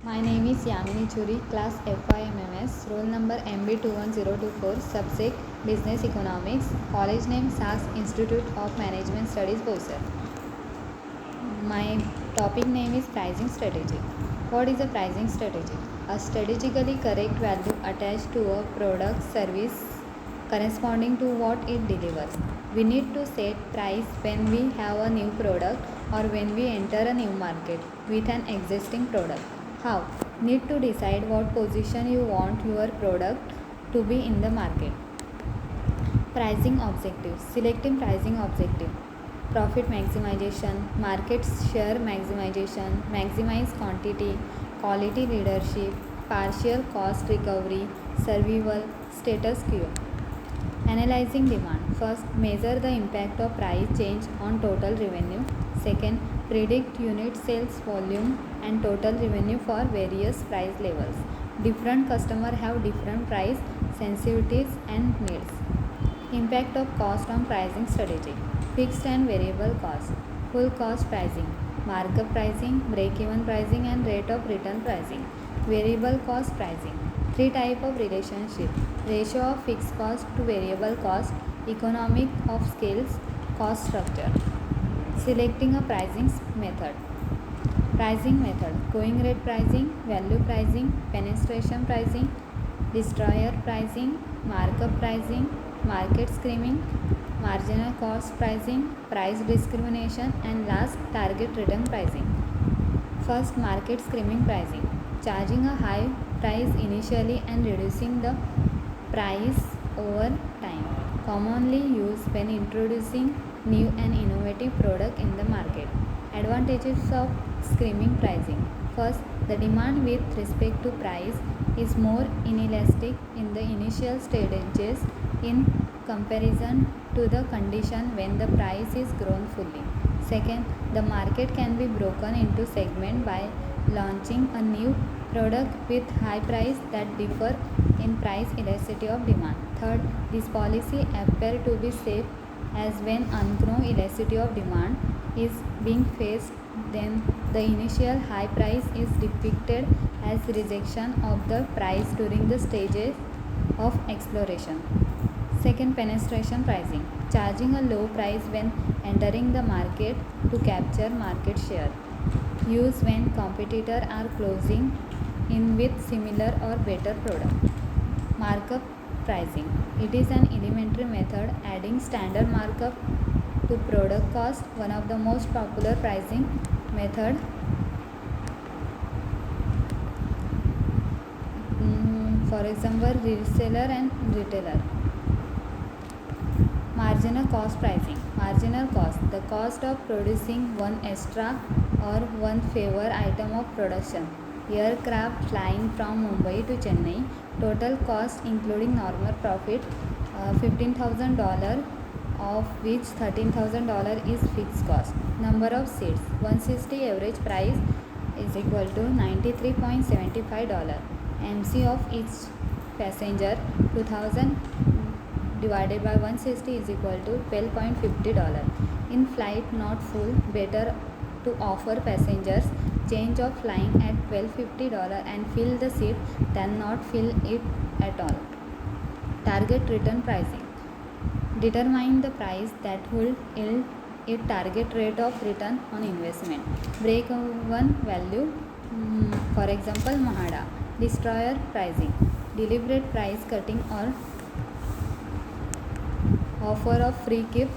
My name is Yamini Churi, class FIMMS, roll number MB21024, subject Business Economics, college name SAS Institute of Management Studies, Boisar. My topic name is pricing strategy. What is a pricing strategy? A strategically correct value attached to a product service corresponding to what it delivers. We need to set price when we have a new product or when we enter a new market with an existing product. How? Need to decide what position you want your product to be in the market. Pricing objectives. Selecting pricing objective. Profit maximization, market share maximization, maximize quantity, quality leadership, partial cost recovery, survival, status quo. Analyzing demand. First, measure the impact of price change on total revenue. Second, predict unit sales volume and total revenue for various price levels. Different customers have different price sensitivities and needs. Impact of cost on pricing strategy. Fixed and variable cost. Full cost pricing, markup pricing, break-even pricing and rate of return pricing. Variable cost pricing. Three type of relationship. Ratio of fixed cost to variable cost, economic of scales, cost structure. Selecting a pricing method. Pricing method. Going rate pricing, value pricing, penetration pricing, destroyer pricing, markup pricing, market screening, marginal cost pricing, price discrimination, and last target return pricing. First, market screening pricing. Charging a high price initially and reducing the price over time. Commonly used when introducing new and innovative product in the market. Advantages of screening pricing. First, the demand with respect to price is more inelastic in the initial stages in comparison to the condition when the price is grown fully. Second, the market can be broken into segments by launching a new product with high price that differ in price elasticity of demand. Third, this policy appears to be safe as when unknown elasticity of demand is being faced, then the initial high price is depicted as rejection of the price during the stages of exploration. Second, penetration pricing. Charging a low price when entering the market to capture market share. Used when competitors are closing in with similar or better product. Markup pricing. It is an elementary method adding standard markup to product cost, one of the most popular pricing method. For example, reseller and retailer. Marginal cost pricing. Marginal cost. The cost of producing one extra or one favor item of production. Aircraft flying from Mumbai to Chennai. Total cost including normal profit $15,000, of which $13,000 is fixed cost. Number of seats 160, average price is equal to $93.75. MC of each passenger 2000 divided by 160 is equal to $12.50. In flight not full, better to offer passengers change of flying at $12.50 and fill the seat than not fill it at all. Target return pricing. Determine the price that will yield a target rate of return on investment. Break-even value, for example, Mahada. Destroyer pricing. Deliberate price cutting or offer of free gift.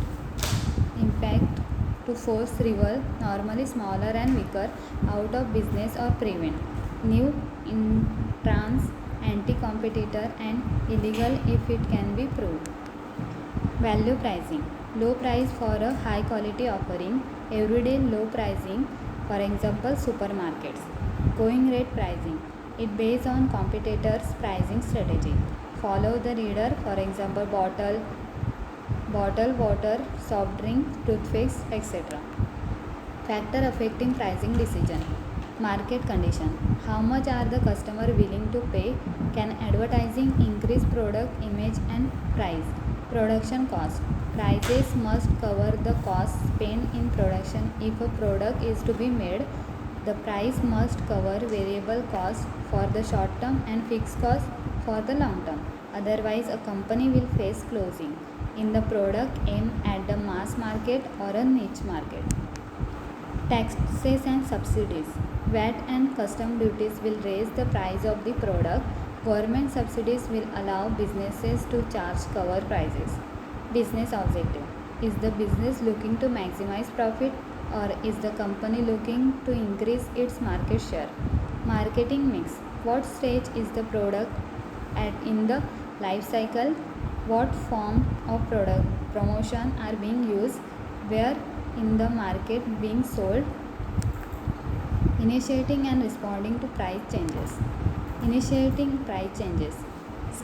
Impact to force rival, normally smaller and weaker, out of business or prevent new entrants, anti-competitor and illegal if it can be proved. Value pricing. Low price for a high quality offering. Everyday low pricing, for example supermarkets. Going rate pricing. It based on competitors' pricing strategy. Follow the reader, for example bottle, water, soft drink, toothpaste, etc. Factor affecting pricing decision. Market condition. How much are the customer willing to pay? Can advertising increase product image and price? Production cost. Prices must cover the cost spent in production if a product is to be made. The price must cover variable costs for the short term and fixed costs for the long term. Otherwise, a company will face closing in the product aimed at the mass market or a niche market. Taxes and subsidies. VAT and custom duties will raise the price of the product. Government subsidies will allow businesses to charge cover prices. Business objective. Is the business looking to maximize profit, or is the company looking to increase its market share? Marketing mix. What stage is the product at in the life cycle? What form of product promotion are being used? Where in the market being sold? Initiating and responding to price changes. Initiating price changes.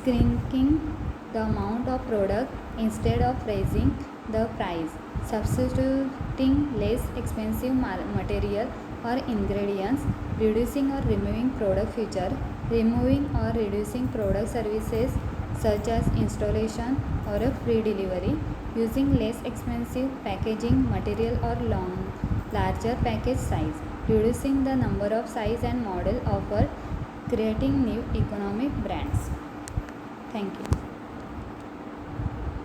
Shrinking the amount of product instead of raising the price. Substituting less expensive material or ingredients. Reducing or removing product feature. Removing or reducing product services such as installation or a free delivery. Using less expensive packaging material or larger package size. Reducing the number of size and model offered. Creating new economic brands. Thank you.